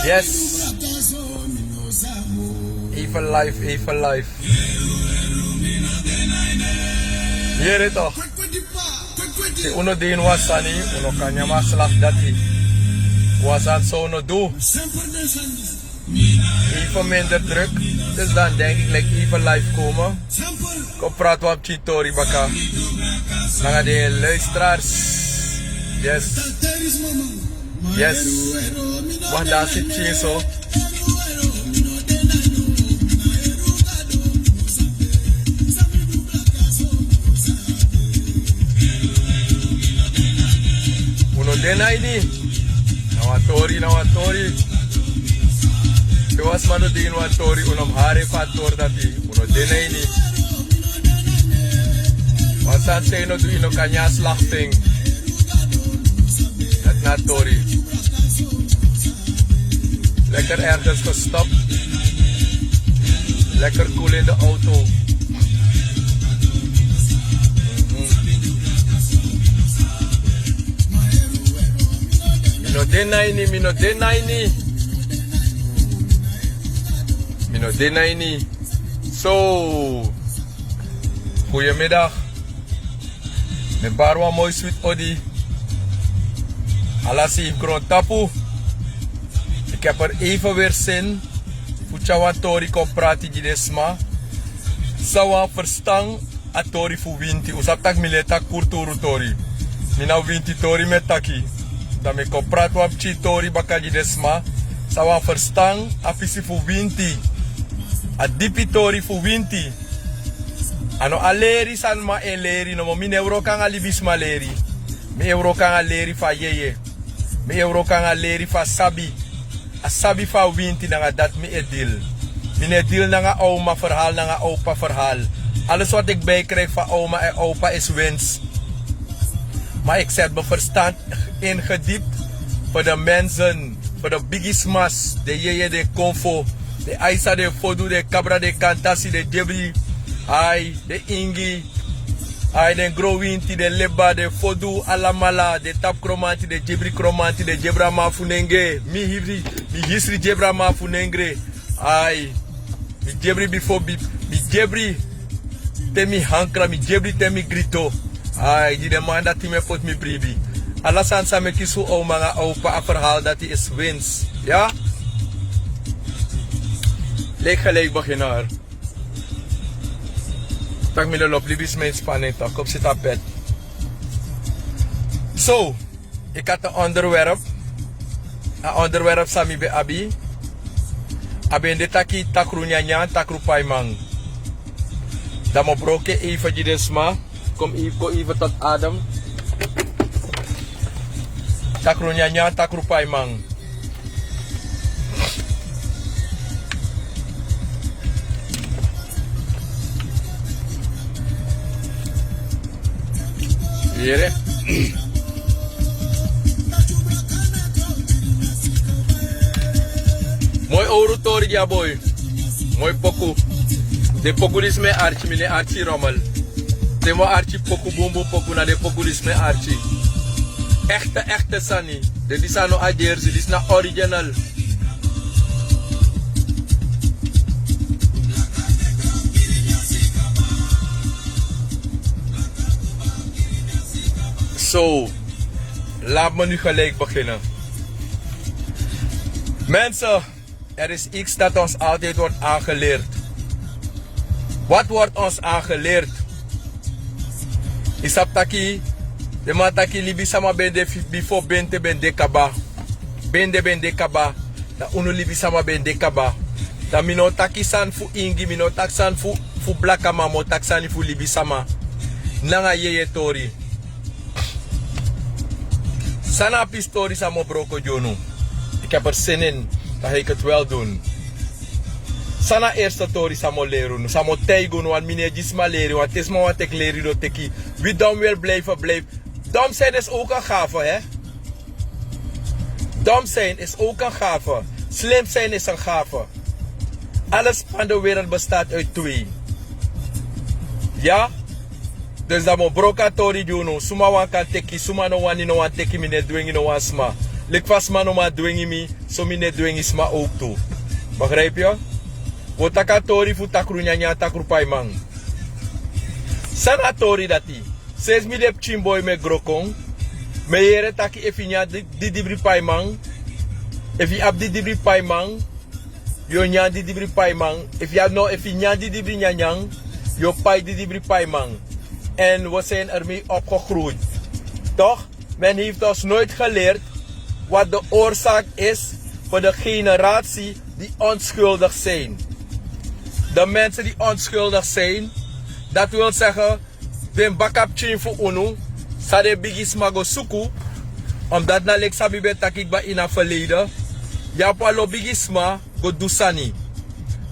Yes. Even life, even life. Hier ito. Si uno din wasani, uno kanya maslag dati. Wasan zo uno doe. Even minder druk. Dus dan denk ik like even live komen. Kom praten we op Chitori baka. Nanga de luisteraars. Yes. Yes. Want daar zit je zo. Uno dena ini. Nawatori. Was mano din watori unom hari fator dati. Uno dena ini. Wasan say no do kanya slachting. Dat natori. Lekker ergens gestopt. Lekker cool in de auto. Mino dena ini. Zo. Goedemiddag. Met barwa mooi sweet odi. Alasi grond tapu. Ik heb er even weer zin. Fuchawa tori kom prati desma. Sawa verstang a tori fu winti. Usap tak mileta kurturu tori. Mina winti tori met taki. Dan me kom prati wap chi tori baka desma. Sawa verstang a fisi fu winti. A dipi tori fu winti. Ano aleri san ma eleri no mo mine euro kan alibis maleri. Me euro kan aleri fa yeye. Me euro kan aleri fa sabi. A sabi fa winti na nga dat me edil. Mine deal na nga oma verhaal na nga opa verhaal. Alles wat ik bijkrijg van oma en opa is winst. Maar ik zet mijn verstand ingediept voor de mensen, voor de biggies mas, de yeye de konfo, de aisa de fodu, de cabra de kantasi, de debri, ai, de ingi, ai de growinti, de leba, de fodu alamala, de tap kromanti, de jebri kromanti, de jebra mafunenge, mi hisri jebra mafunengre, ai, mi jebri before mi jebri temi hankra, mi jebri temi grito, ai, die demanda die me pot mi bribi. Alasan sa me kisu o mga opa a verhaal dat hij is winst. Ja? Leek gelijk beginnen hoor. Tak mi lolop, libis mijn spanning toch. Kom zit op bed. Zo, ik had een onderwerp. Een onderwerp sami be abi. Abi in de taki takru njang, takru paimang. Dan mo broke even die desma. Kom even tot adem. Takru njang, takru paimang. Hier. Mooi oratori ja boy. Mooi poku. De populisme archi mine archi rommel. De mo archi poku bumbu poku na de populisme archi. Echte sani. De disano a jersey, dis na original. Zo, laat me nu gelijk beginnen. Mensen, er is iets dat ons altijd wordt aangeleerd. Wat wordt ons aangeleerd? Isaptaki, de mataki libi sama bende before bente bende kaba. Bende kaba. Da uno libi sama bende kaba. Da minotaki san fu ingi, minotak san fu blaka mamo, tak san fu libi sama. Nanga yeye tori. Sana pistori sa mo broko jonu. Ik heb er zin in. Dan ga ik het wel doen. Sana eerste tori sa mo leren. Sa mo teigun wan mine gisma leren. Want het is maar wat ik leren do teki. Wie dom wil blijven. Dom zijn is ook een gave, hè. Dom zijn is ook een gave. Slim zijn is een gave. Alles van de wereld bestaat uit twee. Ja? Dus dat mo broka tori juno. Suma wan kan teki, suma no wan no wan teki mi net dwingi no wan sma. Lik vast man no ma dwingi mi, so mi net dwingi sma ook toe. Begrijp je? Wotaka tori fu takru nyanya takru paimang. Sana tori dati. 6 mi dep chimboy me grokong. Me yere taki efinya di dibri paimang. Efi ab di dibri paimang. Yo nyan di dibri paimang. Efi nyan di dibri nyanyang. Yo pai di dibri paimang. En we zijn ermee opgegroeid. Toch? Men heeft ons nooit geleerd wat de oorzaak is voor de generatie die onschuldig zijn. De mensen die onschuldig zijn, dat wil zeggen, den bakap chin voor unu, sa de bigis mago suku, omdat na lek sabi betakik ba in het verleden, ja palo bigis ma go dusani.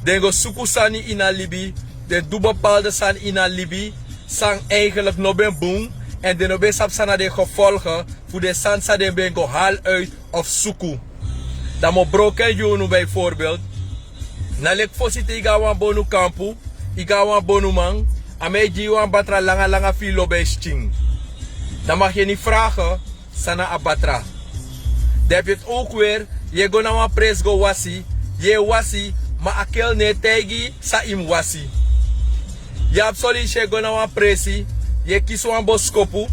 Den go suku sani in a libi, de doe bepaalde san in a libi, sang eigenlijk no ben boom, en de no ben sap sana de gevolgen, voor de san sa de ben go haal uit of suku. Dat mo broken junu bijvoorbeeld. Na lek fosite iga wan bonu kampu, iga wan bonu man, ame ji wan batra langa filo bij sting. Dan mag je niet vragen, sana abatra. Dan heb je het ook weer, je go na wan pres go wasi, je wasi, ma akel ne tegi sa im wasi. Je absoluut je go na wan presi, je kies wan boskopu,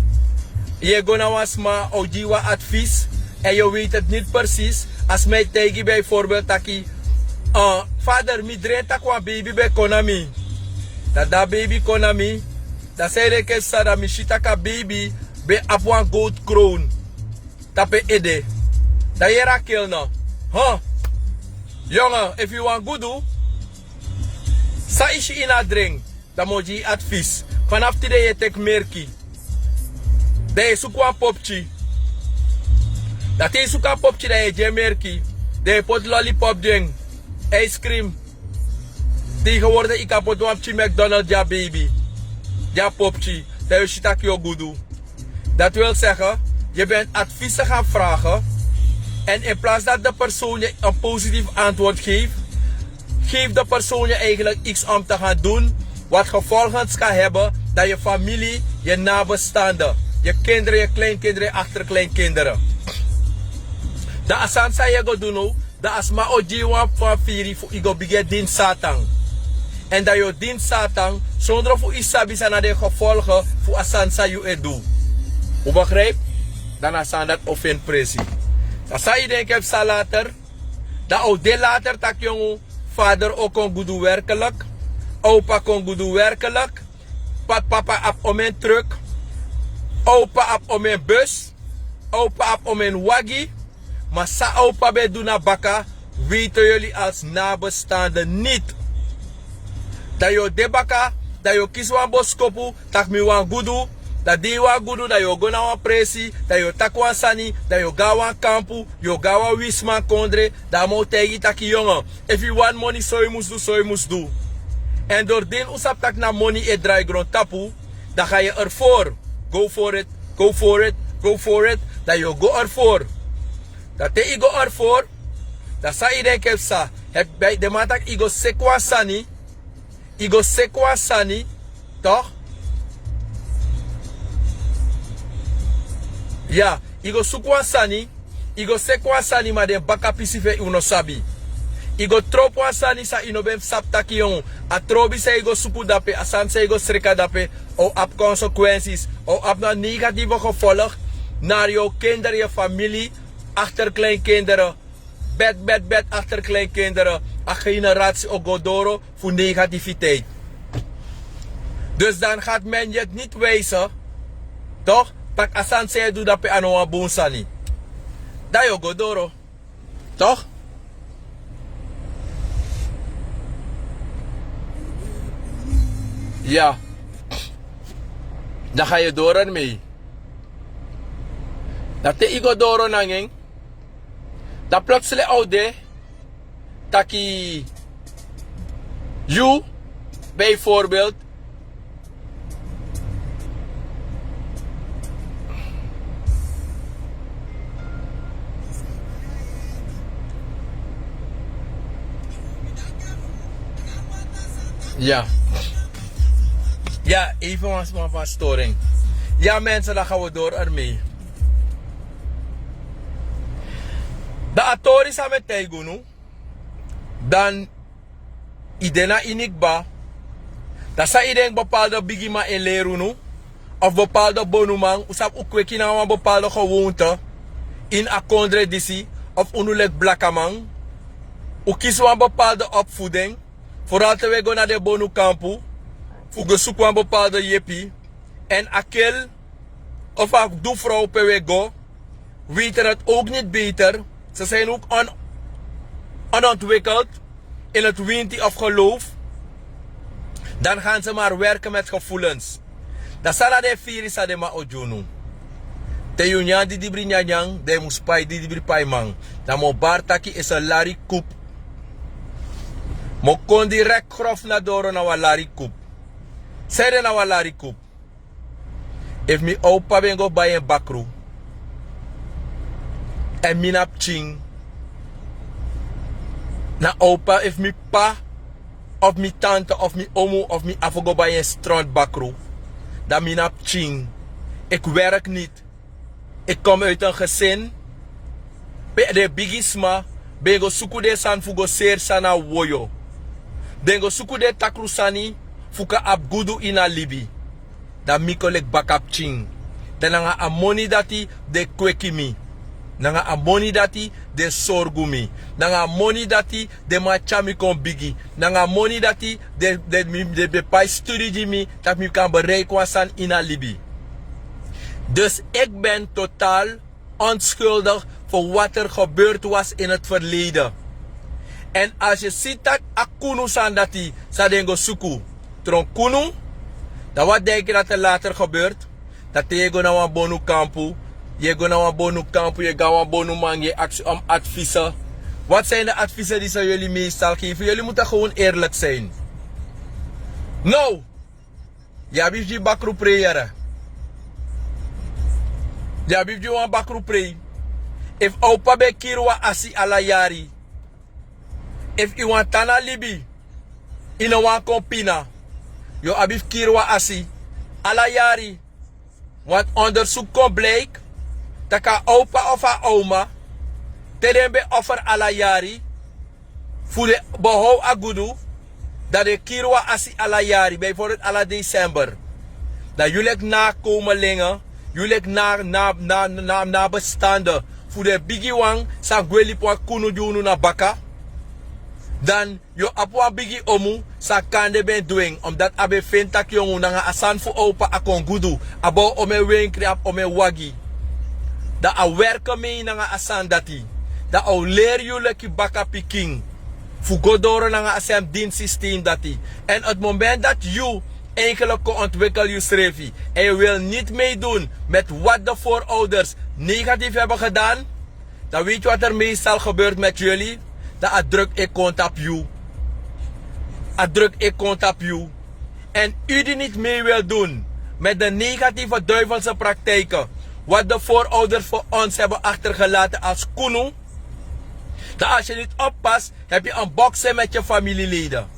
je go na wan sma ojiwa advies, en je weet het niet precies, als mij tegi bijvoorbeeld taki, vader, mi drenta kwa baby be konami. Dat baby konami. Dat zei ik eens dat mi shitaka baby be apwan gold crown. Tape ede. Dat je rakel no. Huh? Jongen, if you want good do, sa ishi in a drink. Dan moet je advies. Vanaf die je tek merki. Dat je zoek een popchi. Dat je zoek een popchi dat je merki. Dat je pot lollipop ding. Ice cream. Tegenwoordig ik heb het wampje McDonald's ja baby. Ja popchi. Dat je shitak yo gudu. Dat wil zeggen, je bent adviezen gaan vragen. En in plaats dat de persoon je een positief antwoord geeft, geeft de persoon je eigenlijk iets om te gaan doen. Wat gevolgens kan hebben dat je familie, je nabestaanden, je kinderen, je kleinkinderen, achterkleinkinderen. Dat asan sa je go doen. Dat als ma ojiwa van firi voor igo bige din satan. En dat je din satan, zonder voor isabi zijn de gevolgen voor asansa je edu. Hoe begrijp? Dan asan dat ofen presi. Dat zou je denken heb later. Dat ook de later tak jongen, vader ook kon goede werkelijk. Opa kon goede werkelijk. Papa op om een truck. Opa op om een bus. Opa op om een waggie. Maar sa opa bij doen naar baka, weten jullie als nabestaanden niet. Dat je de baka, dat je kies wan boskopu, tak mi wan gudu, dat die wan gudu, dat je go na wan presi, dat je tak wan sani, dat je ga wan kampu, je ga wan wisman kondre, dat moet tegen taki jongen. If you want money, so je moest doen, so je moest doen. En door din usap tak na money e draai grond tapu, dan ga je ervoor. Go for it, go for it, go for it, dat je go ervoor. Dat te igo ervoor, dat sa iedereen kep sa. Heb bij de matak igo sekwa sani, toch? Ja, igo sukwa sani, igo sekwa sani maar de baka pisife uno sabi. Igo tropwa sani sa inobem saptaki yon. A trobi sa igo suku dape, asan sa igo srika dape, o ap consequenties, o ap na negatieve gevolg naar jouw kinderen, je familie, achterkleinkinderen, bed achterkleinkinderen, een generatie ogodoro voor negativiteit. Dus dan gaat men je het niet wijzen, toch? Tak asan se doe dat pe anoa bonsani. Dat je ogodoro, toch? Ja, dan ga je door ermee. Dat te igodoro nanging. Dat plotseling oude, taki you bijvoorbeeld ja Ja, even van storing. Ja mensen, dan gaan we door ermee. De atori sa met tegunu. Dan idena inikba. Dat sa iedereen bepaalde bigima in lerunu. Of bepaalde bonumang. Usap ukweki na een bepaalde gewoonte. In akondre disi. Of unulek blakamang. Ukis een bepaalde opvoeding. Vooral terwijl we naar de bonu kampu. Voor zoeken een bepaalde jepi. En akkel. Of ak doe vrouw per go. Weten het ook niet beter. Ze zijn ook onontwikkeld. In het winti of geloof. Dan gaan ze maar werken met gevoelens. Dat sala de firi sa de ma ojunu. Te yunyan di dibri njang, de muspai di dibri paimang. Dan mo bartaki is een lari koep. Mo kon direct grof na doro na wa lari koep. Sede na wa lari koep. If mi opa bengo bij een bakru. En minap ching. Na opa if mi pa. Of mi tante of mi omo of mi afogo bij een strand bakru. Dan minap ching. Ik werk niet. Ik kom uit een gezin. De bigisma. Bengo suku de san fugo ser sana woyo. Dengo suku de takru sani. Fuka abgudu ina libi. Dan mikolek bakap ching. Dan nga amoni dati de kwekimi. Nanga amoni dati de sorgumi. Nanga amoni dati de machami kon bigi. Nanga amoni dati de bepai studie mi. Dat mi kan bereiken wasan ina libi. Dus ik ben totaal onschuldig voor wat er gebeurd was in het verleden. En als je ziet dat akunu sandati sadengo suku tronkunu. Dan wat denk je dat er later gebeurt? Dat je go naar een bonu kampu. Je go naar een bonu kampu. Je gaat een bonu man. Je actie om adviezen. Wat zijn de adviezen die ze jullie meestal geven? Jullie moeten gewoon eerlijk zijn. Nou. Ja, wie die bakru preyeren? Ja, wie die een bakru prey? If opa be kirwa asi ala yari. If you want tana libi. In een wan kompina. Yo abif kirwa asi. Ala yari. Want onderzoek kon bleek. Dat ka opa of a oma. Terembe offer ala yari. Voor de behoud agudu. Dat de kirwa asi ala yari. Bijvoorbeeld ala december. Dat jullie nakomelingen. Jullie na bestanden. Voor de bigi wang. Sa gweli po kunu junu na baka. Dan yo apwa bigi omu sa kande ben doing omdat abe fintak jongu nga asan fu opa akon gudu abo ome wenkri ap ome wagi da a werken mee nga asan dati da au leer jullie ki baka piking fu godoro nga asem din systeem dati en het moment dat you eigenlijk kon ontwikkelen je schreefie en je wil niet meedoen met wat de voorouders negatief hebben gedaan, dan weet je wat er meestal gebeurt met jullie. Dat druk ik kont op you. Druk ik kont op you. En u die niet mee wil doen met de negatieve duivelse praktijken. Wat de voorouders voor ons hebben achtergelaten als kunu. Dat als je niet oppast, heb je een boksen met je familieleden.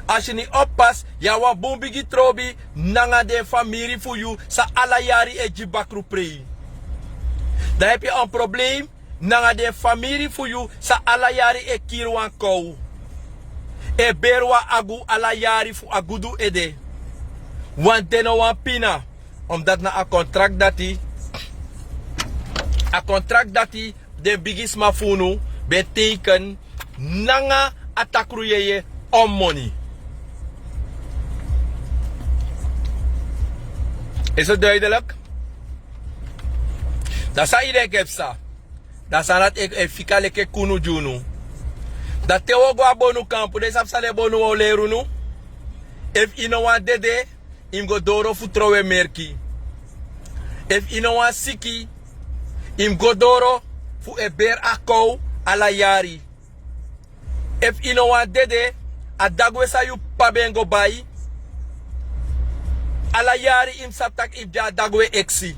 Als je niet oppast, ja wa bombigi trobi, nanga de familie voor you, sa ala yari e jibakru prei. Dan heb je een probleem. Nanga de familie voor you sa ala yari e kirwan kou. E berwa agu ala yari fu agudu ede. Want deno wan pina. Omdat na a contract dati. A contract dati de bigisma funu beteken nanga atakru yeye om money. Is het duidelijk? Dat sa iedereen kepsa. Dat sanat ik fika leke kunu junu. Dat te ogwa bonu kampu de sapsale bonu o lerunu. If ino wan dede, im go doro fu trowe merki. If ino wan siki, im go doro fu e ber akou ala yari. If ino wan dede, a dagwe sa yu pabengo bayi. Ala yari im saptak if ja dagwe eksi.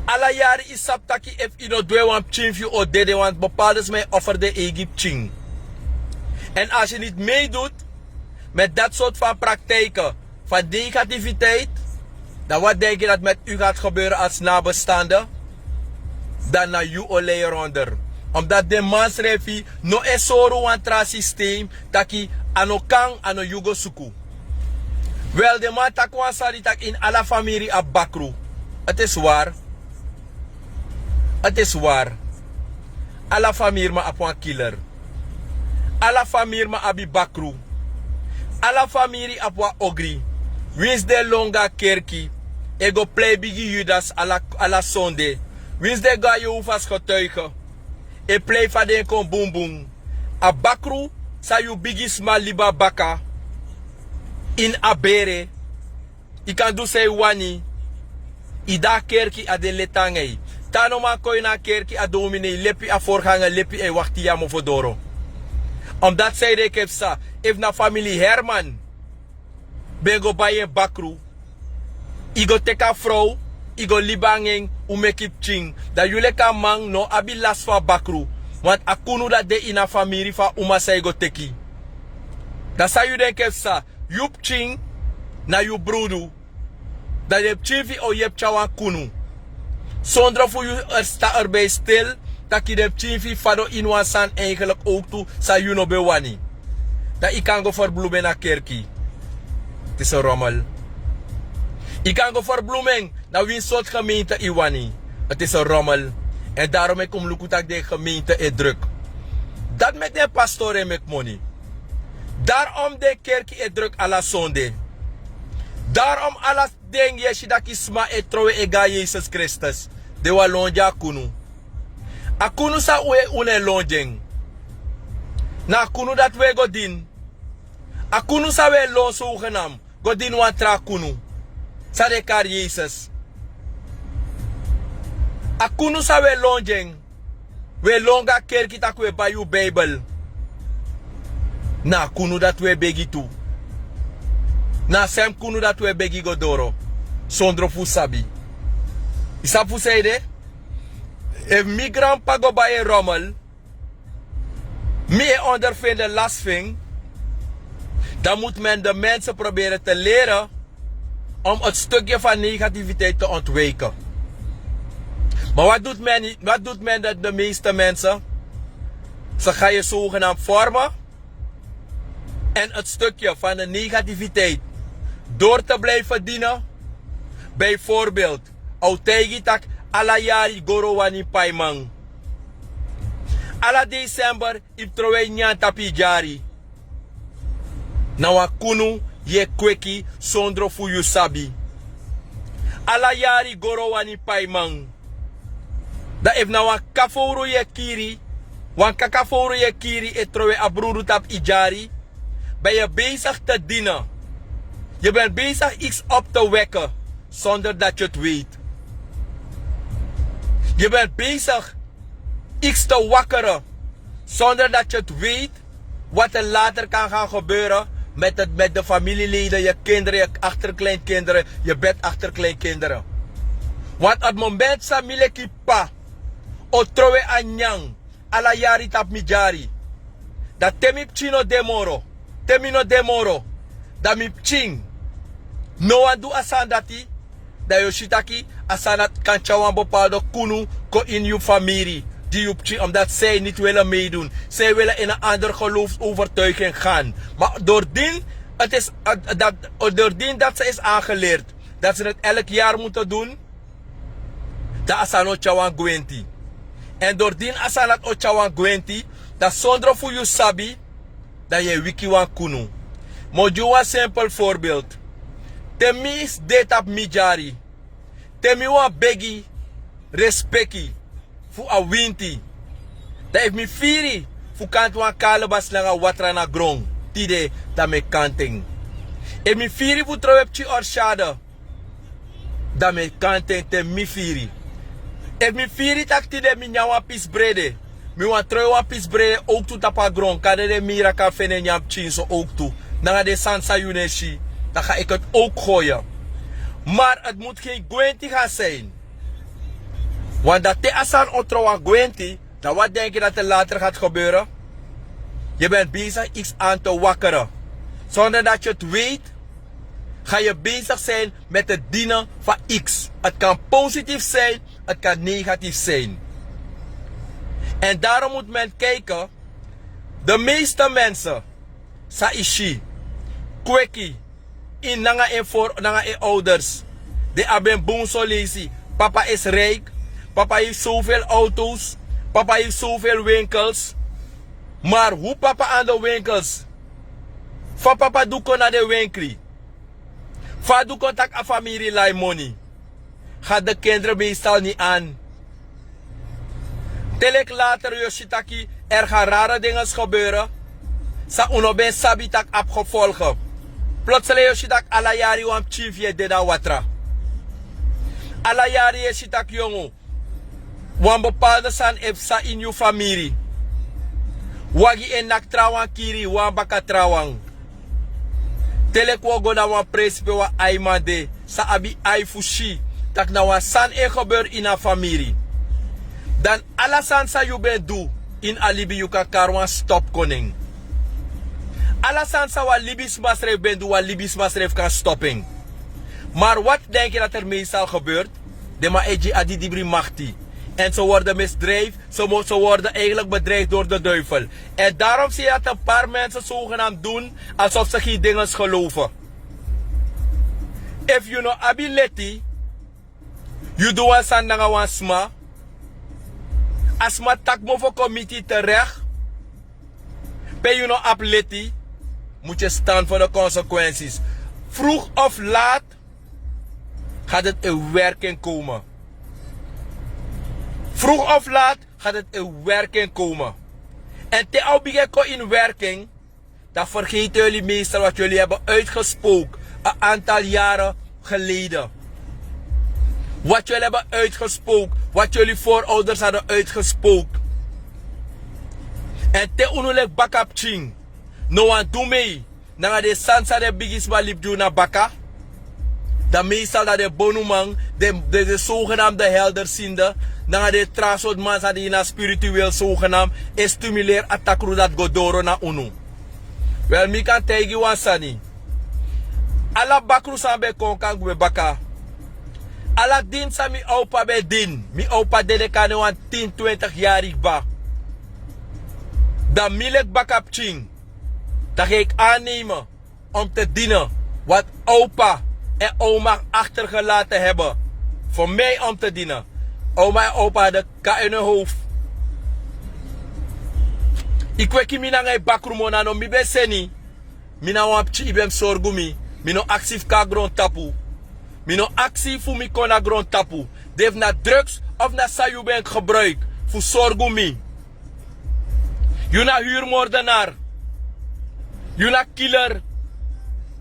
Alla jaren is saptaki if ino dwe wan chinfju o dede want bepaalde mij offer de Egypt ching. En als je niet meedoet met dat soort van praktijken, van negativiteit, dan wat denk je dat met u gaat gebeuren als nabestaande? Dan naar u alleen eronder. Omdat de man schrijft, no is zo een systeem, dat je ano kan, ano yugo suku. Wel, de man takwa sari tak in alle familie ab bakru. Het is waar. Het is waar. Alla familie ma ap een killer. Alla familie ma abi bakru. Alla familie ap wa ogri. Wins de longa kerki. Ego play bigi Judas alla Sunday. Wins de ga je hoefas getuigen. E play van den kon boom boom. A bakru sa you bigi smal liba baka. In abere. I kan do say wani. Ida kerki a de letangay. Tano man koy na kerki a domine lepi a voorganger lepi e wachti ya mo fodoro. Omdat zij de kepsa, if na familie Herman, ben go baye bakru, igo teka vrouw, igo libanging, umekip ching, dat jullie kan mang no abi las van bakru, want akunu dat de ina familie van uma say go teki. Dat sa you den kepsa, yup ching, na you brudu, dat je chivi o yep chawan kunu. Zonder voor je sta erbij stil, dat je de chivi fado in wansan eigenlijk ook toe, sa you no bewani. Dat ik kan go verbloemen naar kerkie. Het is een rommel. Ik kan go verbloemen naar wie soort gemeente iwani. Het is een rommel. En daarom ik omloek dat de gemeente is druk. Dat met de pastoren met money. Daarom de kerk is druk à la zonde. Daarom alles ding je dat isma e trowe ega Jezus Christus. De wa lonja kunu. Akunu sa ue une lonjeng. Na kunu dat we godin. Akunu sa we lon so genam. Godin wan tra kunu. Sa de kar Jezus. Akunu sa we lonjeng. We longa kerki tak we bayu Bijbel. Na kunu dat we begi tu. Na sem kunu dat we begi godoro. Sondro fu sabi. Isa fu seide. If migrant pago baie rommel. Meer ondervinden lasting. Dan moet men de mensen proberen te leren. Om het stukje van negativiteit te ontwijken. Maar wat doet men de meeste mensen? Ze gaan je zogenaamd vormen. En het stukje van de negativiteit. Door te blijven dienen. Bijvoorbeeld. Autegi tak ala yari goro wani paimang. Ala december ip trowe nyan tapi jari. Na wa kunu ye kweki sondro fu yu sabi. Ala yari goro wani paimang. Da if na wa kaforo ye kiri. Wan kakaforo ye kiri e trowe abruru tap ijari. Ben je bezig te dienen. Je bent bezig iets op te wekken. Zonder dat je het weet. Je bent bezig iets te wakkeren. Zonder dat je het weet. Wat er later kan gaan gebeuren. Met de familieleden, je kinderen, je achterkleinkinderen. Je bedachterkleinkinderen. Want op het moment dat je pa. O trowe an njang. Ala yari tap mi jari. Dat temip chino demoro. Temino demoro. Dat mi ching. No one do asan dati. Dat je shitaki asan dat kan chawan bepaalde kunu ko in je familie. Die op ching, omdat zij niet willen meedoen. Zij willen in een ander geloofsovertuiging gaan. Maar doordien dat ze is aangeleerd. Dat ze het elk jaar moeten doen. Dat asan o chawan gwenti. En doordien asan dat o chawan gwenti. Dat zonder voor je sabi. Dat je wiki wan kunu. Maar je een simpel voorbeeld. Temi is dit op mijari. Temi wan begi. Respecti. Voor a winti. Dat heeft me firi. Voor kant wan kalebas langa watra na grond. Tide dat me kanting. E mi firi voor trouwepchi orshade. Dat me kanting te mi firi. E mi firi tak tide mi nyawa pis brede. Mi wan troi wan pis brede ook toe tapa grond. Kade de mira kan fene nyam chinso ook toe. Nanga de sansa yuneshi. Dan ga ik het ook gooien. Maar het moet geen gwenti gaan zijn. Want dat te asan otro wan gwenti. Dan wat denk je dat er later gaat gebeuren? Je bent bezig iets aan te wakkeren. Zonder dat je het weet. ga je bezig zijn met het dienen van X. Het kan positief zijn, het kan negatief zijn. En daarom moet men kijken, de meeste mensen, sa ishi, kweki, in nanga en ouders, de hebben boonso lazy. Papa is rijk, papa heeft zoveel auto's, papa heeft zoveel winkels. Maar hoe papa aan de winkels? Van papa doe naar de winkel. Van doe contact aan familie lai money. Gaat de kinderen meestal niet aan. Telek later Yoshitaki, er gaan rare dingen gebeuren. Sa uno ben sabitak opgevolgen. Plotseling Yoshitak ala jari wam chief je deda watra. Ala jari Yoshitak jongo. Wan bepaalde san efsa in je familie. Wagi en nak trawang kiri wan baka trawang. Telek wogo na wan prespe wa aimade. Sa abi aifushi. Tak na wan san e gebeur in a familie. Dan alasan sa you ben do in alibi you kan karwan stop koning. Alasan sa wa libis masref ben do wa libis masref kan stopping. Maar wat denk je dat er meestal gebeurt? De ma eji adi dibri machti. En ze worden misdreven, ze worden eigenlijk bedreigd door de duivel. En daarom zie je dat een paar mensen zogenaamd doen alsof ze geen dingen geloven. If you know ability, you do een sandanga wan sma. Asma tak mo voor committee terecht. Pe you know ability, moet je staan voor de consequenties. Vroeg of laat gaat het in werking komen. Vroeg of laat gaat het in werking komen. En te al in werking, dan vergeten jullie meestal wat jullie hebben uitgesproken een aantal jaren geleden. Wat jullie hebben uitgesproken, wat jullie voorouders hadden uitgesproken. En te onulek bakap ching, no one do mee, na de sansa de bigis walip do na baka. Dan meestal dat de bonumang, de zogenaamde helderziende, na de trasod man sa die na spiritueel zogenaamd, stimuleer a takru dat godoro na unu. Wel, mi kan tegi wansani. Ala bakru sa be konkang be baka. Ala din sa mi opa be din. Mi opa dede kane wan 10-20 jarig ba. Dan milek bakap ching. Dat ga ik aannemen om te dienen wat opa en oma achtergelaten hebben. Voor mij om te dienen. Oma en opa hadden ka in hun hoofd. Ik weet niet naar bakroemona no mi beseni. Mina wapchi ibem sorgumi. Mino actief ka grond tapu. Mino actief fu mi kona grond tapu. Def na drugs of na sayubank gebruik. Fu sorgumi. You na huurmoordenaar. You na killer.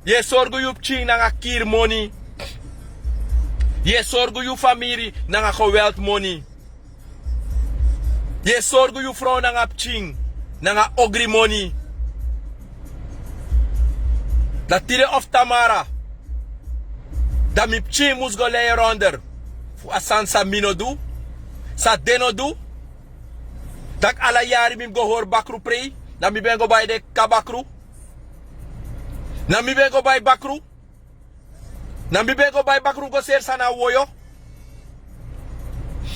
Je sorgu yup ching na kier money. Je zorgu je familie na geweld money. Je zorgu je vrouw na ching na ogri money. Dat tire of Tamara. Dat mi ching moest go lay ronder. Fu asan sa mino du. Sa deno du. Dat ala jari mi go hoor bakru prei. Dat mi ben go bij de kabakru. Na mi ben go bij bakru. Nambi bego bay bakru go ser sana woyo.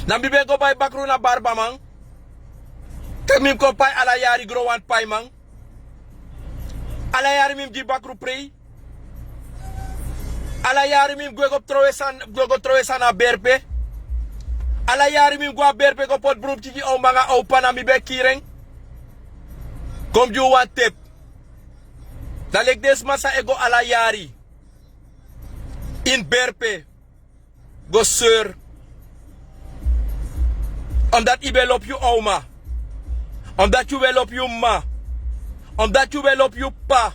Nambi bego bay bakru na barba man. Temim ko pay ala yari growan pay man. Ala yari mim di bakru prei. Ala yari mim go trowe sana berpe. Ala yari mim go berpe go pot brum ci o manga o panami be kireng. Kom ju wan tip. Dalek des masa ego ala yari. In berpe. Go sir. Omdat je wel op je oma. Omdat je wel op je ma. Omdat je wel op je pa.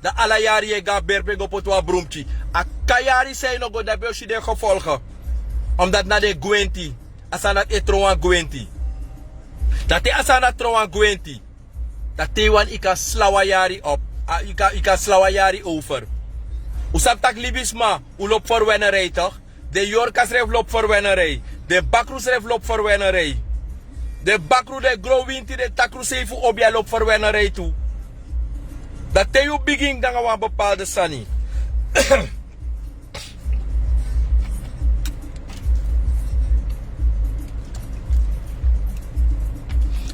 Dat alle jaren je gaat berpe go potwa broemtje. A kayari zijn nog dat je de gevolgen. Omdat na de gwenti. Asana etroan gwenti. Dat te asana troan gwenti. Dat te wan ika slawajari op. Ika slawajari over. Usap tak libisma, u loopt voor wennerij toch? De Jorkas ref loopt voor wennerij. De Bakrus ref loopt voor wennerij. De Bakru de Growinti de Takru Sefu Obia loopt voor wennerij toe. Dat te je begin dan een bepaalde sani.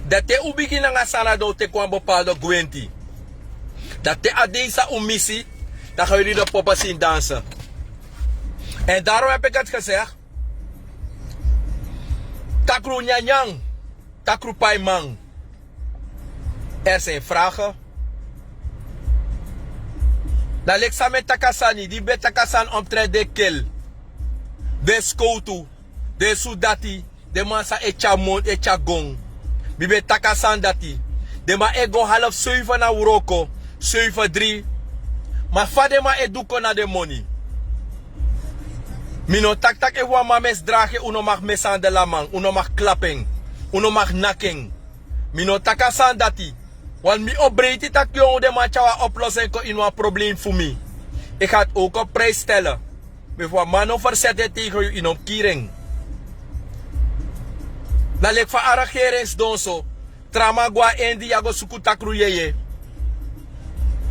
Dat te ubiki na nga sana do te kwam bepaalde gwenti. Dat te adesa missie, dan gaan jullie de poppen zien dansen. En daarom heb ik het gezegd. Takru njang, takru paimang. Er zijn vragen. Dan lijkt ze met takasani, die bij takasan omtrent de kil. De skoutu, de sudati, de massa echa mon, echa gong. Bibe takasan dati. De ma ego half 7 na uroko, 7-3. Maar fade ma eduko na de money. Mino tak ewa mames drage, uno mag mesan de lamang, uno mag klapping, uno mag naking. Mino takasan dati. Want mi opbreedte tak jong de ma chawa oplossing ko in een probleem voor mij. Ik ga het ook op prijs stellen. Met wat mannen verzetten tegen u in omkering. Dan lek van arregeringsdonso. Tramagwa endi yago suku takru yeye.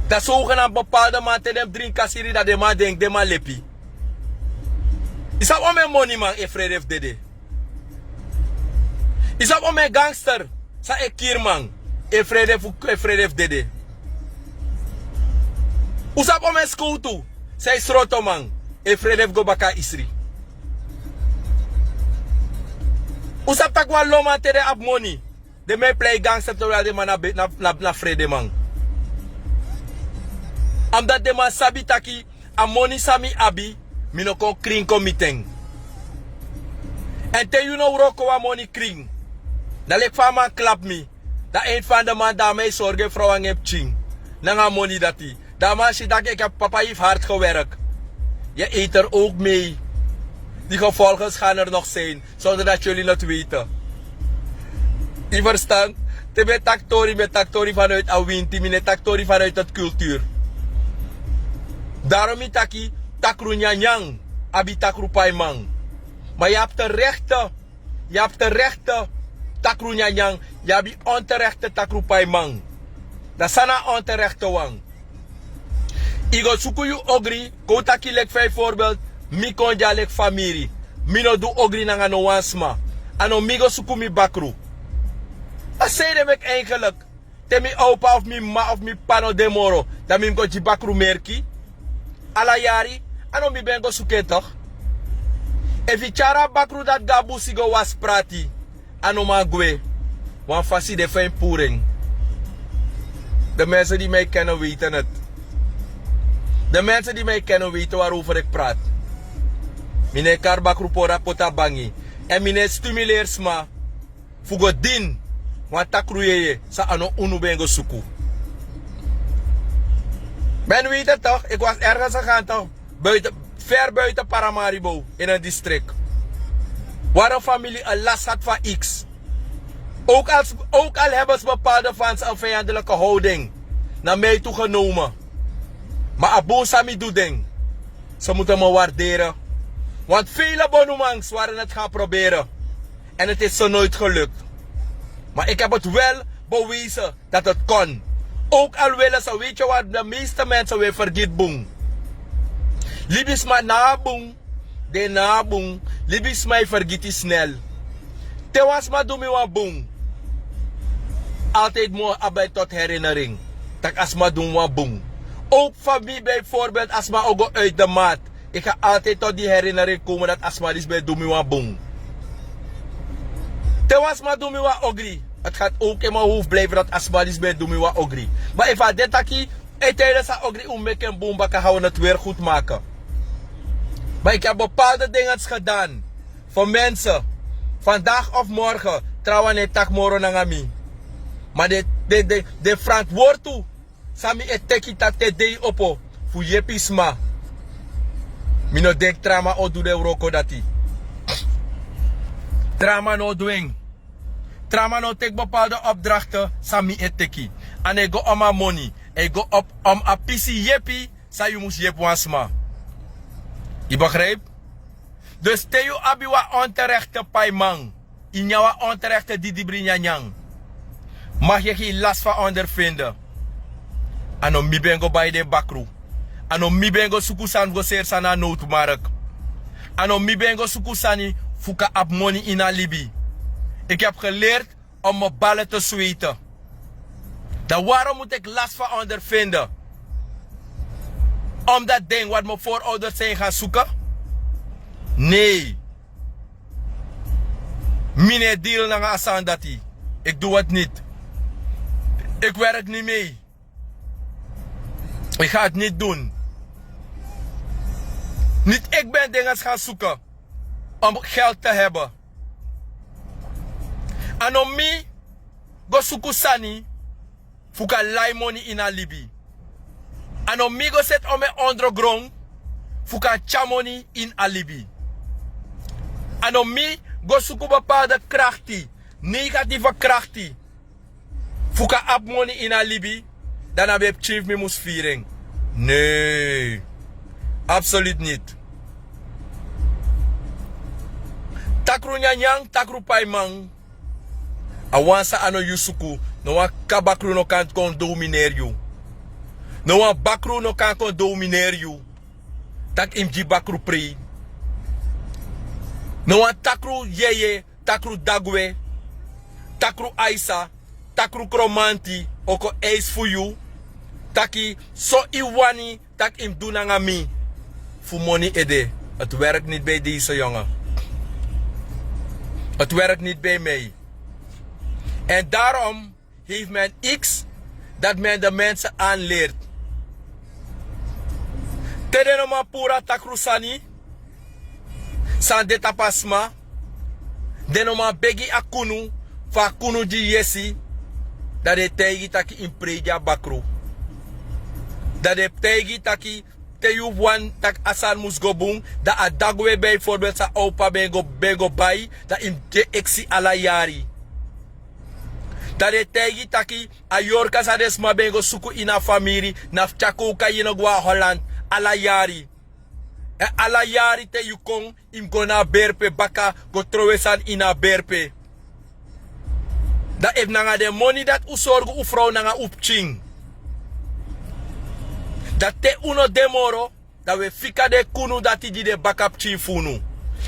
Dat zogenaamd bepaalde man te dem drinken siri dat de man denkt de man lepi. Is dat om mijn money man e Fredef dede. Is dat om mijn gangster sa e kierman e Fredef dede. Usap om mijn skoutu sa e sroto man e Fredef go baka isri. Usap takwa loma te de ap money. De me play gangster to de man na Frede man. Omdat de man sabi taki a money sami abi mino kon kring komiteng. En te you know roko wa money kring. Dan lek van man klap me. Dat een van de man daarmee zorgen vrouw aan heb ching. Nanga money dati. Dat man zegt dat ik heb papa heeft hard gewerkt. Je eet er ook mee. Die gevolgen gaan er nog zijn. Zonder dat jullie het weten. Je verstand? Te met taktori vanuit awinti. Mine taktori vanuit het cultuur. Daarom is taki takru njang. Abi takru paimang. Maar je hebt de rechten. Je hebt de rechten. Takru njang. Je hebt onterechte takru paimang. Dat sana onterechte wang. Igo suku yu ogri. Kotaki lek bijvoorbeeld. Mi konja lek famiri. Mino du ogri nanga no wansma. Ano migo suku mi bakru. Dat zei ik eigenlijk. Te mi opa of mi ma of mi pano demoro. Dat mi go jibakru merki. Ala yari. Ano mi bengo suke toch? E vichara bakru dat gabu sigo was prati. Ano ma gwe. Wan fasi de fijn poering. De mensen die mij kennen weten het. De mensen die mij kennen weten waarover ik praat. Mine karbakru pora pota bangi. En mine stimuleers ma. Fugo din. Want takruyeye sa ano unu bengo suku. Men weet het toch? Ik was ergens gegaan toch? Ver buiten Paramaribo. In een district. Waar een familie een last had van X. Ook al hebben ze bepaalde fans een vijandelijke houding. Naar mij toegenomen. Maar Abu Sami doet ding. Ze moeten me waarderen. Want vele bonumangs waren het gaan proberen. En het is zo nooit gelukt. Maar ik heb het wel bewezen dat het kon. Ook al willen ze, weet je wat de meeste mensen weer vergeten boem. Libis maar naboem. De naboem. Libis mij vergiet snel. Te was maar doe me wat boem. Altijd mooi arbeid tot herinnering. Dat als maar doen wat boem. Ook van wie bijvoorbeeld als maar ook uit de maat. Ik ga altijd tot die herinnering komen dat als maar is bij doe me wat boem. Te was maar doe me wat ogri. Het gaat ook in mijn hoofd blijven dat asmalis bij doe me wat ogri. Maar if dit taki, tijdens dat ogri omweken en boomba gaan we het weer goed maken. Maar ik heb bepaalde dingen gedaan. Voor mensen. Vandaag of morgen. Trouwen en tak moro nangami. Maar de verantwoord toe. Sami eteki tak te dei opo. Fu yepisma. Mino denk trama o doe de roko dati. Trama no doing. Trama no tek bepaalde opdrachten. Sami eteki. En ik go om a money. Ik go op om a pisi yepi. Sa je moest yep wansma. Je begrijpt? Dus teo abiwa onterechte paimang. Inyawa onterechte didibri nyang. Mag je geen last van ondervinden. Ano mi bengo bij de bakru. Ano mi bengo sukusan go ser sana noodmark. Ano mi bengo sukusani fuka ap money in Libi. Ik heb geleerd om mijn ballen te zweten. Dan waarom moet ik last van ondervinden? Om dat ding wat mijn voorouders zijn gaan zoeken? Nee. Mine deal na asan dati. Ik doe het niet. Ik werk niet mee. Ik ga het niet doen. Niet ik ben dingen gaan zoeken om geld te hebben. En om mij, go zoeken sani, fuka lay money in alibi. En om mij go zet om mijn underground, fuka chamoni in alibi. En om mij go zoeken bepaalde krachtie, negatieve krachtie, fuka up money in alibi, dan heb je chief me moest vieren. Nee, absoluut niet. Takru njang, takru paimang. Awansa ano yusuku, no wa kabakru no kan kon domineer you. No wa bakru no kan kon domineer you. Tak imji bakru pre. No wa takru yeye, takru dagwe, takru aisa, takru kromanti, oko ace for you. Taki so iwani, tak im dunanga mi. Voor money ede. Het werkt niet bij deze jongen. Het werkt niet bij mij. En daarom heeft men iets dat men de mensen aanleert. Tedenoma pura takrusani. San de tapasma. Denoma begi akunu. Fa kunu di yesi. Dat de tegi taki impredia bakru. Dat de tegi taki te wan tak asan mus go boom. Dat a dagwe bijvoorbeeld sa opa bego bay. Dat im de eksi ala yari. Dat de tegi taki a yorka sa desma bengo suku ina famiri. Naf chakuka yinogwa Holland. Ala yari. En ala yari te yukong im gona berpe baka go trowesan ina berpe. Dat if nanga de money dat u sorgo u vrouw nanga upching. Dat te uno demoro, dat we fika de kunu dat die de backup chifunu.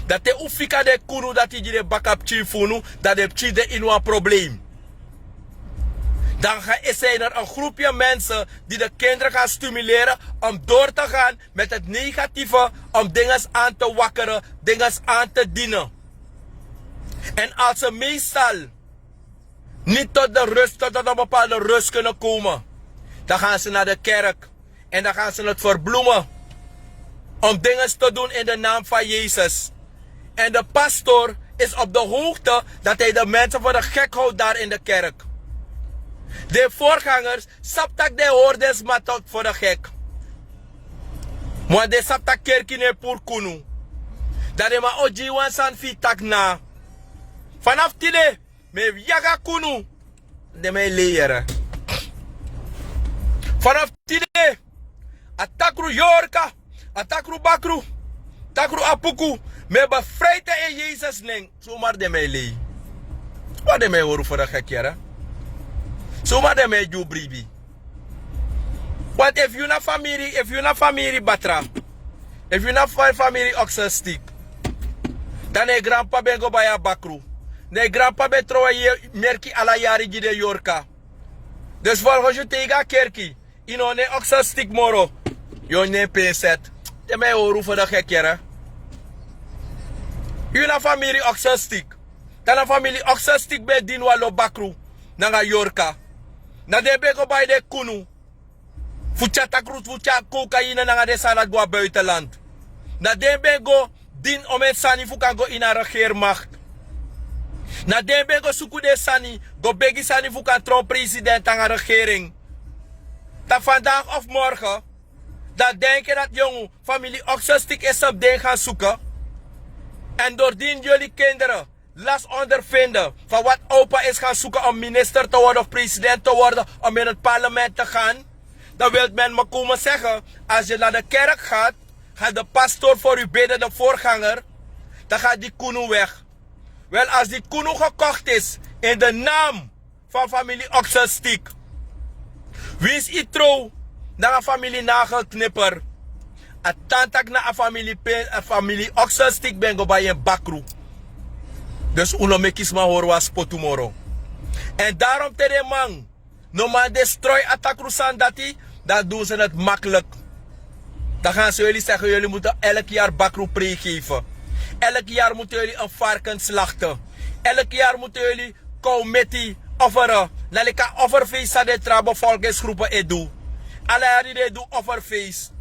Dat te u fika de kunu dat die de backup chifunu, dat de chi de in een probleem. Dan zijn er een groepje mensen die de kinderen gaan stimuleren om door te gaan met het negatieve, om dingen aan te wakkeren, dingen aan te dienen. En als ze meestal niet tot de rust, tot een bepaalde rust kunnen komen, dan gaan ze naar de kerk. En dan gaan ze het verbloemen. Om dingen te doen in de naam van Jezus. En de pastor is op de hoogte dat hij de mensen voor de gek houdt daar in de kerk. De voorgangers, saptak de hoorders maar tot voor de gek. Maar de saptak kerkine pour kunu. Dat de ma oji wan san fi tak na. Vanaf tide, me yaga kunu. De me leren. Vanaf tide. Atakru yorka, atakru bakru, takru apuku. Me bevrijden in Jezus' naam. Zomaar de mij lee. Wat de mij horen voor de gekjera? Zomaar de mij doe bribi. Want if you na familie batra, if you na familie oxenstick, dan e grandpa ben go baya bakru. Ne grandpa ben trouwe je merki ala jari de yorka. Dus volgens je tega kerki, ino ne oxenstick moro. Yo ne penset. De mij horen voor de gekjera. You na familie oxenstick. Dan na familie oxenstick ben din walo bakru. Nanga yorka. Na de bego bij de kunu. Fucha takru, fucha cocaïne nanga de salad gwa buitenland. Na de bego din om het sani fuka go in een regeermacht. Na de bego suku de sani go begi sani fuka tron president aan een regering. Dat vandaag of morgen, dat denken dat jongen familie oxenstick is op ding gaan zoeken. En doordien jullie kinderen last ondervinden van wat opa is gaan zoeken om minister te worden of president te worden, om in het parlement te gaan, dan wil men me komen zeggen, als je naar de kerk gaat, gaat de pastoor voor u bidden, de voorganger, dan gaat die kunu weg. Wel, als die kunu gekocht is in de naam van familie oxenstick, wie is die trouw naar een familie nagelknipper? Atantak na a familie oxenstick ben go bij een bakru. Dus uno mekis ma hoor was po tomorrow. En daarom te de man. No man destroy atakrusan dati. Dan doen ze het makkelijk. Dan gaan ze jullie zeggen, jullie moeten elk jaar bakru pregeven. Elk jaar moeten jullie een varken slachten. Elk jaar moeten jullie committee offeren. Nalika offerfeest sa de tra bevolkingsgroepen edu. Alle jaren die doen offerfeest.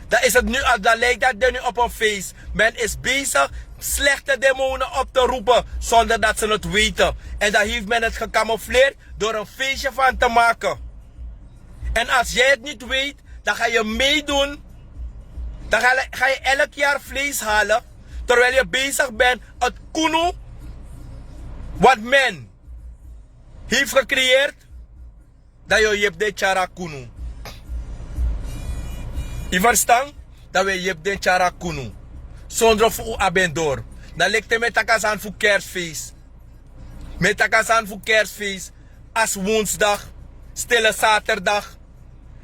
Dan is het nu, dan lijkt dat nu op een feest. Men is bezig slechte demonen op te roepen zonder dat ze het weten. En dan heeft men het gecamoufleerd door een feestje van te maken. En als jij het niet weet, dan ga je meedoen. Dan ga je elk jaar vlees halen. Terwijl je bezig bent het kunu. Wat men heeft gecreëerd. Dat je hebt de chara kunu. Je verstaan? Dat we hebt de chara kunu. Zonder voor abendor. Dan lijkt het met aan voor kerstfeest. Met aan voor kerstfeest. Als woensdag. Stille zaterdag.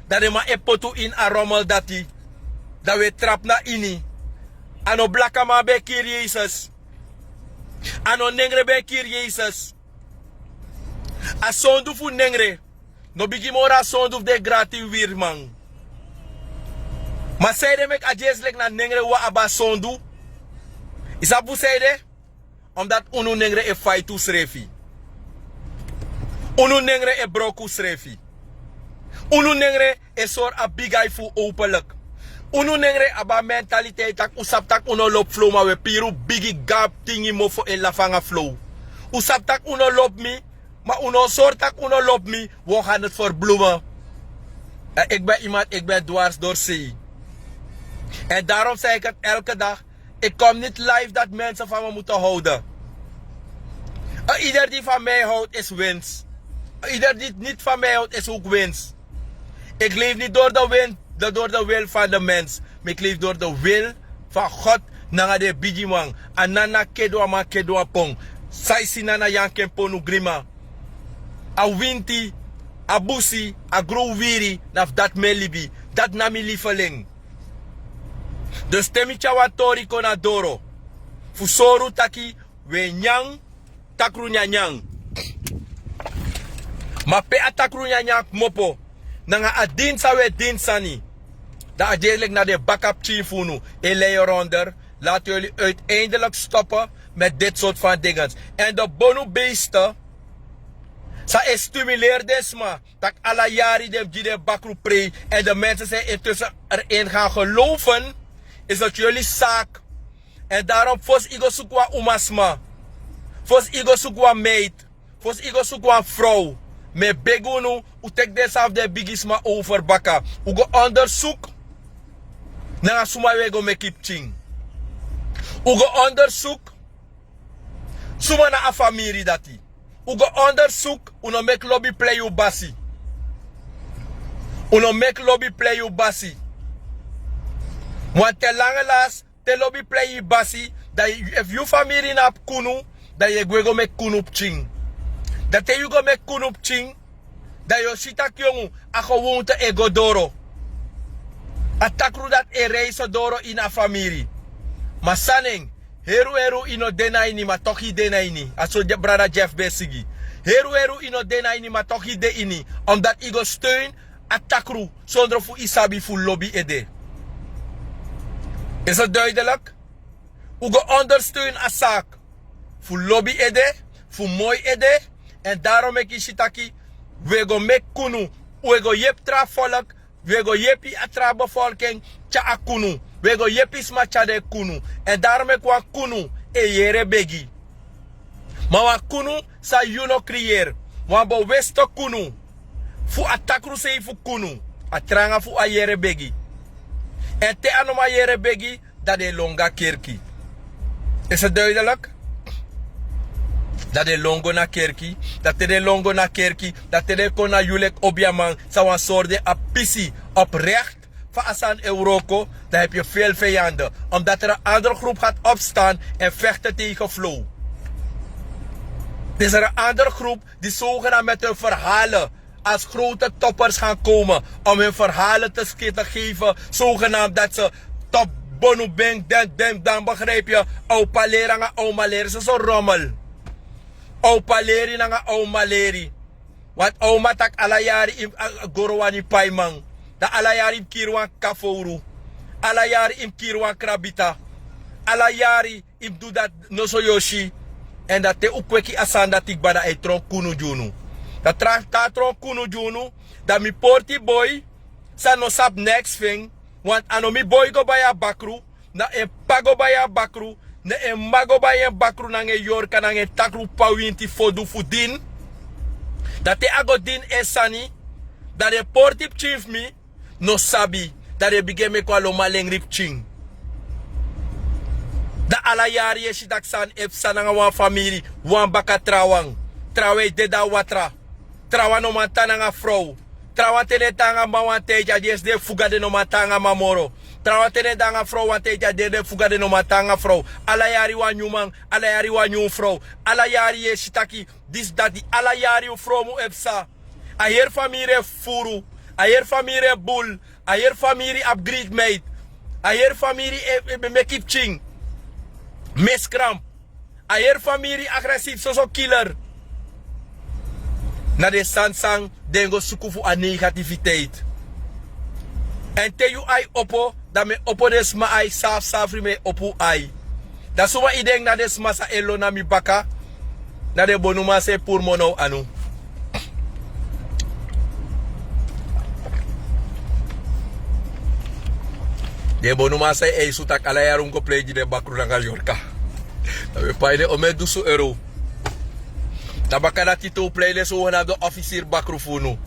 Dat je maar epoto in a rommel dat die. Dat we trap na ini. Ano blakka ma bij kier Jezus. Ano nengre bij kier Jezus. A sondu fu nengre. No bigi mora sondu de gratis weer man. Maar zei de mek ajeslik na nengre wa aba sondu. Isa bu zei de? Omdat unu nengre e faitu srefi. Unu nengre e broku srefi. Unu nengre e sor a bigay fu openlijk. Unu nengre aba mentaliteit tak usap tak uno lop flow ma we piru bigi gap tingi mo fo e lafanga flow. Usap tak uno lop mi, maar uno soort tak uno lop mi, we gaan het verbloemen. Ik ben iemand, ik ben dwars door zee. En daarom zeg ik het elke dag, ik kom niet live dat mensen van me moeten houden. Ieder die van mij houdt is winst. Ieder die niet van mij houdt is ook winst. Ik leef niet door de wind. Door de wil van de mens. Maar ik leef door de wil van God. Nanga de bidjimang. Anana kedwa ma kedwa pong. Saisi nana yanken ponu grima. A winti. A busi. A grow wiri. Naf dat me libi. Dat na mi lieveling. Dus temicha wa tori kona doro. Fusoru taki. We njang. Takru njang. Ma pe a takru njang mopo. Nanga a dinsa we dinsani. Dat uiteindelijk naar de backup chief nu. En lei eronder. Laten jullie uiteindelijk stoppen met dit soort van dingen. En de bonubeesten. Ze stimuleert desma. Dat alle jaren die de bakru pre. En de mensen zijn intussen erin gaan geloven. Is dat jullie zaak. En daarom fos igo sukwa umasma. Fos igo sukwa meid. Fos igo sukwa vrouw. Me begunu. U tek desaf de bigisma over baka. U go onderzoek. Nanga suma wego me kip ching. Ugo onderzoek. Suma na a famiri dati. Ugo onderzoek. Uno make lobby play you basi. Uno make lobby play you basi. Want te lange las. Te lobby play you basi. Dat if you famiri na kunu. Dat je go make kunu ching. Dat je go make kunu ching. Dat je sita kyongu. A gewoonte ego doro. Atakru dat e reise doro in a famiri. Maar saning, heru ino denaini ma toki denaini. Aso brada Jeff Besigi. Heru ino denaini ma toki de ini. Omdat igo steun atakru zonder fu isabi fu lobby ede. Is het duidelijk? Ugo ondersteun a zaak. Fu lobby ede, fu mooi ede. En daarom ik ishitaki. We go mek kunu. We go yep tra volk. We go yepi atra bevolking cha akunu. We go yepi smacha de kunu. En daarom ik wa kunu e yere begi. Maar wa kunu sa yuno creëer. Wa bo westo kunu. Fu atakru se fu kunu. Atranga fu a yere begi. En te anoma yere begi dat de longa kerki. Is het duidelijk? Dat de longo na kerki, dat de longo na kerki, dat de kona julek objaman, zou een soort a pisi oprecht van Asan Euroko, dan heb je veel vijanden. Omdat er een andere groep gaat opstaan en vechten tegen flow. Is er een andere groep die zogenaamd met hun verhalen als grote toppers gaan komen om hun verhalen te geven, zogenaamd dat ze top bonu beng, dan begrijp je, opa leren, oma leren, ze zo rommel. Opa leri nanga oma leri. Want oma tak alayari im gorowani paimang. Da alayari im kirwan kafouru. Alayari im kirwan krabita. Alayari im do dat noso yoshi. En dat te ukweki asanda tikbada e tron kunu junu. Da tron kunu junu. Da mi porti boy. Sa no sap next thing. Want ano mi boy go baya bakru. Na e pago baya bakru. Na e mago baya bakru nange yorka nange takru pawinti fodu fudin. Dat te agodin esani. Dat de portip chief mi. No sabi. Dat de bigeme kwa lo maleng rip ching. Da alayari e shitak san epsa nanga wan family. Wan baka trawang. Trawe deda watra. Trawa no mantana nga fro. Trawa tene tanga mawanteja dies de fuga de no matanga mamoro. Trawa tene tanga fro wanteja de fuga de no matanga fro. Alayari wa nyumang, alayari wa nyum fro. Alayari e shitaki dis dati alayari u fro mu epsa. Ayer famire furu, ayer famire bull, ayer famiri upgrade mate. Ayer famiri mekip ching. Miskramp. Ayer famiri agressief soso killer. Na de sansang dengo sukufu a negativiteit. En te yu ai opo, da me opo desma ai safri me opo ai. Da suma ideng na desma sa elo na mi baka. Na de bonuma se pour mono anu. De bonuma se e sutak alayarun ko play de bakru na Yorka. Da me paide o me dusu euro. Tabakada tito playlist zo na de officier bakrofunu.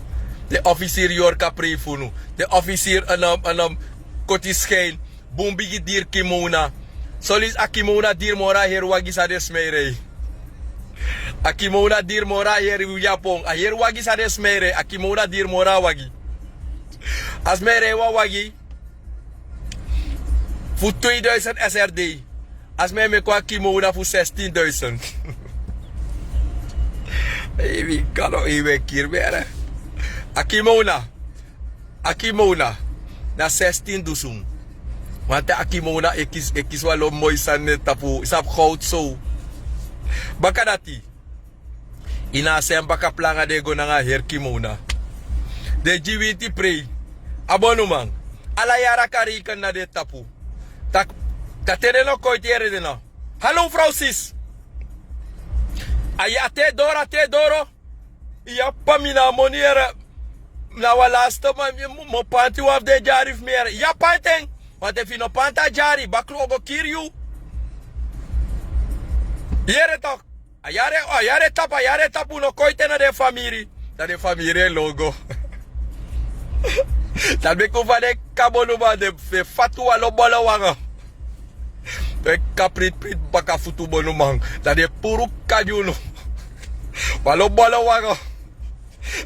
De officier Yorka prefunu. De officier anam kotischein. Bumbigi dir kimona. Solis akimona dir mora her wagi sa desmere. Akimona dir mora her Japon. A her wagi sa desmere. Akimona dir mora wagi. Asmere wa wagi. Voor 2000 SRD. Asme me kwa kimona voor 16.000. Baby, kalau iwe kirbere. Akimona. Na 16 dusung. Want akimona ekis walo mooi san tapu. Isap goud zo. Bakadati. Ina sem baka planga de go nga her kimona. De jiwiti prei. Abonumang. Ala yara karikan na de tapu. Tak tatereno koitiere de no. Hallo Francis. Ay ate doro. Ya pamina moniera. Na walasta mo panti waf de jari fmere. Ya panteng. Want if you no panta jari, bakru ogo kiryu. Yere toch. Ayare tapu no koite na de famiri. Na de famiri logo. Dat be kuva de kabonuma de fatu alo bolo wanga. De kaprit prit baka futu bonumang. Dat de puru kajuno. Walo bolo wanga.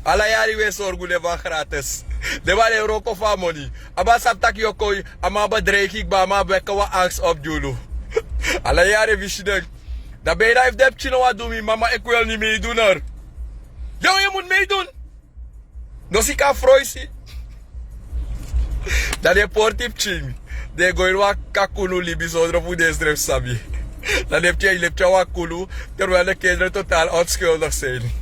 Alayari we sorgu de van gratis. De wale roko famoni. Aba saptak yokoi. Ama ba dreikik ba ama beka wa angst op julu. Alayari vishidek. Da ben je even chino wat doen, mama ik wil niet meedoen hoor. Yo, je moet meedoen. Dus ik ga froisi. Dat je portip ching. De goirwa kakunu libi zodra voor deze dref sabi. Dan heb je wakulu, terwijl de kinderen totaal onschuldig zijn.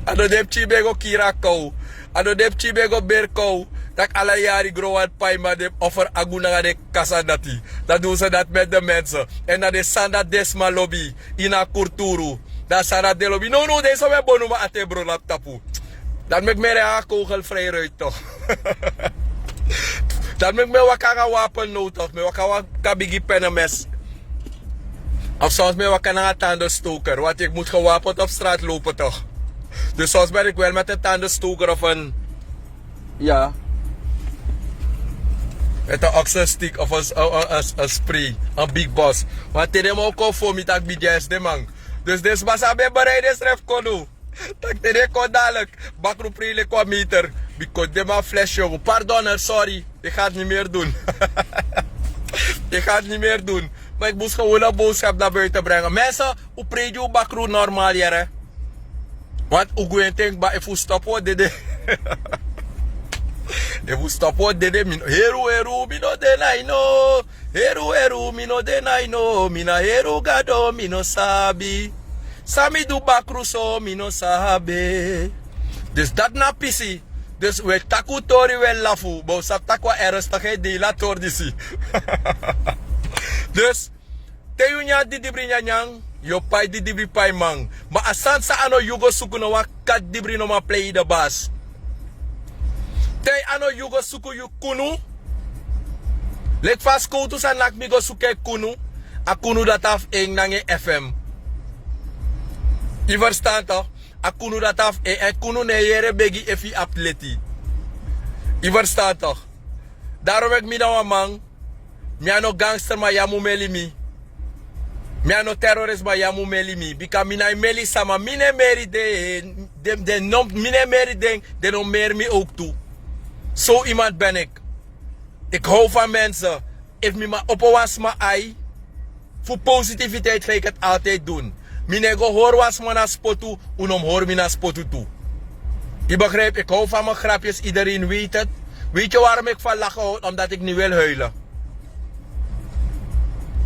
En dan heb je bego kirakau. En dan heb je bego berkou. Dat alle jaren groeien paima de offer aguna de kasadati. Dat doen ze dat met de mensen. En dat is sanda desma lobby. Ina kurturu. Dat sanda de lobby. No, deze we bonuma ate bro laptapu. Dat maakt me een kogelvrij uit toch. Dat maakt me wakanga wapen no toch. Me wakanga bigi pennemes. Of soms me wakanga tandenstoker. Want ik moet gewapend op straat lopen toch. Dus soms ben ik wel met een tandenstoker of een... Ja. Met een oxenstick of een spray. Een big boss. Want die hem ook al voor me dat bidjes de man. Dus deze was aan mij bereid is ref kono. Dat die kon dadelijk. Bakro prile kwa meter. Because de man flash jongen. Pardon sorry. Ik ga het niet meer doen. Ik ga het niet meer doen. Maar ik moest gewoon een boodschap naar buiten brengen. Mensen, hoe preed je bakro normaal hier? Want hoe ga je denken, maar ik stop wat dit. If we stop what they did, heru, mi no denai no. Heru, mi no denai no. Mina heru gado, mi no sabi. Sami do bakru so, mi no sabe. Dus dat na pisi. Dus we taku tori we lafu. Bo sap takwa ernstig de la tor disi. Dus, te yunya di dibri nyang, yo pai di dibri pai mang. Ma asan sa ano yugo suku no wa kat dibri no ma play the bass. Te ano yugo suku yu kunu. Lek fast koutu sa nak mi go suke kunu. A kunu dat af eng nange FM. Je verstaat toch? A kunu dat af en kunu ne yere begi efi atleti. Je verstaat toch? Daarom ik mi nou man. Miano gangster ma yamu melimi. Miano terrorist ma yamu melimi. Bika mina meli sama mine meri de nom mine meri de no mer mi ook toe. Zo iemand ben ik. Ik hou van mensen. If mi ma opwas ma ai. Voor positiviteit ga ik het altijd doen. Minego hoor was me naar spotu, unom hoor me naar spotu toe. Je begrijpt, ik hou van mijn grapjes, iedereen weet het. Weet je waarom ik van lachen houd? Omdat ik niet wil huilen.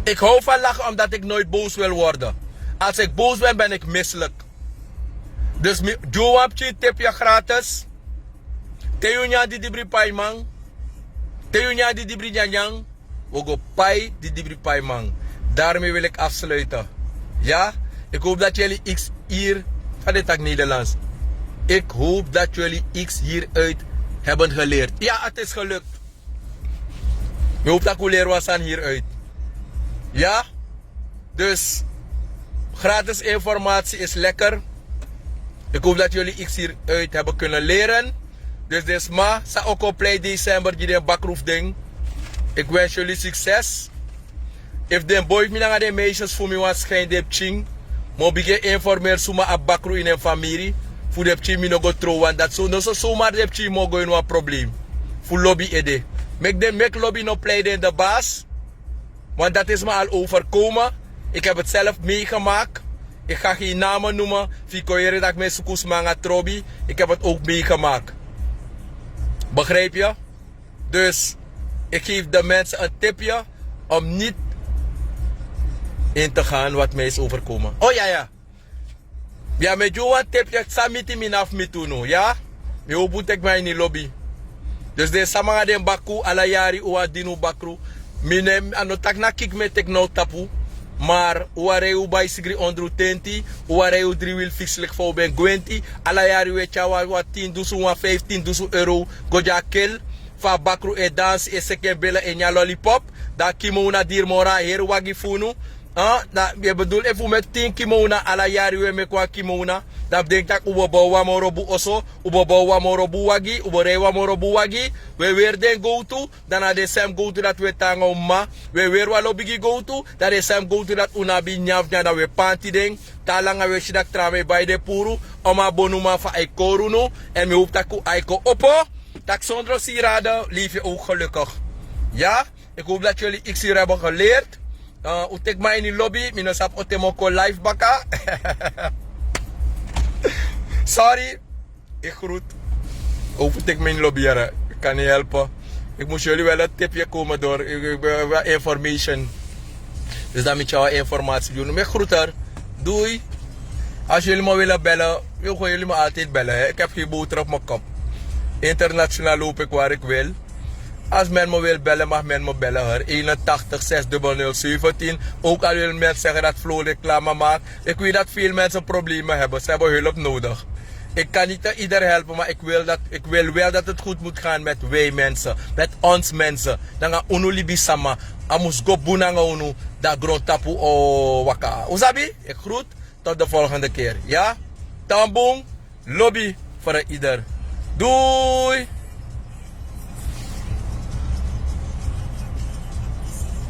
Ik hou van lachen omdat ik nooit boos wil worden. Als ik boos ben, ben ik misselijk. Dus Joapje tip je gratis. Teunya di dibri pai mang. Teunya di dibri njang. We go pai di dibri pai mang. Daarmee wil ik afsluiten. Ja? Ik hoop dat jullie X hier... Van dit tak Nederlands. Ik hoop dat jullie X hieruit hebben geleerd. Ja, het is gelukt. Ik hoop dat ik leer was aan hieruit. Ja? Dus... Gratis informatie is lekker. Ik hoop dat jullie X hieruit hebben kunnen leren. Dus dit ma, sa ook op play december die de bakroef ding. Ik wens jullie succes. If den boy mi nanga de meisjes voor me was geen de ching. Mo bige informeer suma a bakru in een familie. Voor de ching mi no go trouwen. Dat zo no so zomaar de ching mo go in een probleem. Voor lobby ede. Make lobby no play in de baas. Want dat is me al overkomen. Ik heb het zelf meegemaakt. Ik ga geen namen noemen. Fikoyere dat ik mijn sukus manga trobi. Ik heb het ook meegemaakt. Begrijp je? Dus ik geef de mensen een tipje om niet in te gaan wat mij is overkomen. Oh ja, ja. Ja, met jou wat tipje, samiti minaf mituno, ja? Je hoort ik mij in de lobby. Dus de samanga den baku, ala yari uwa dinu bakru. Mine, ano tak na kik me tek no tapu. Maar uare u bicycle ondru tenti, uare u 3-wheel fixelijk voor ben 20, ala yari we chawa wat 10 dusu, 15 dusu euro, goja kill. Fa bakru e dance e seke bela e nya lollipop. Da kimona dir mora her wagi funu. Je bedoelt even met 10 kimona ala yari we me kwa kimona. Dat denk ik ubobawa morobu oso, ubobawa morobu wagi, uborewa morobu wagi. We weer den go to, dan na de sam go to dat we tango ma. We weer walo bigi go to, dat de sam go to dat unabi nyaf na we panty ding. Talanga we shidak trame bij de puru, oma bonuma fa ai koruno. En me hoeft dat ku aiko opo. Dat zonder sieraden leef je ook gelukkig. Ja, ik hoop dat jullie X hier hebben geleerd. Utek mij in die lobby, minosap otemoko live baka. Sorry, ik groet. Utek mij in de lobby, ik kan niet helpen. Ik moest jullie wel een tipje komen door information. Dus dan moet je wel informatie doen. Maar groet er. Doei. Als jullie me willen bellen, jullie me altijd bellen. Hè. Ik heb geen boter op mijn kop. Internationaal loop ik waar ik wil. Als men me wil bellen, mag men me bellen hoor. 81 60017. Ook al willen mensen zeggen dat Flo reclame maakt. Ik weet dat veel mensen problemen hebben. Ze hebben hulp nodig. Ik kan niet ieder helpen, maar ik wil wel dat het goed moet gaan met wij mensen. Met ons mensen. Dan gaan unu libisama. Amus go bunanga unu. Da grond tapu o waka. Usabi? Ik groet. Tot de volgende keer. Ja? Tamboom. Lobby voor ieder. Doei!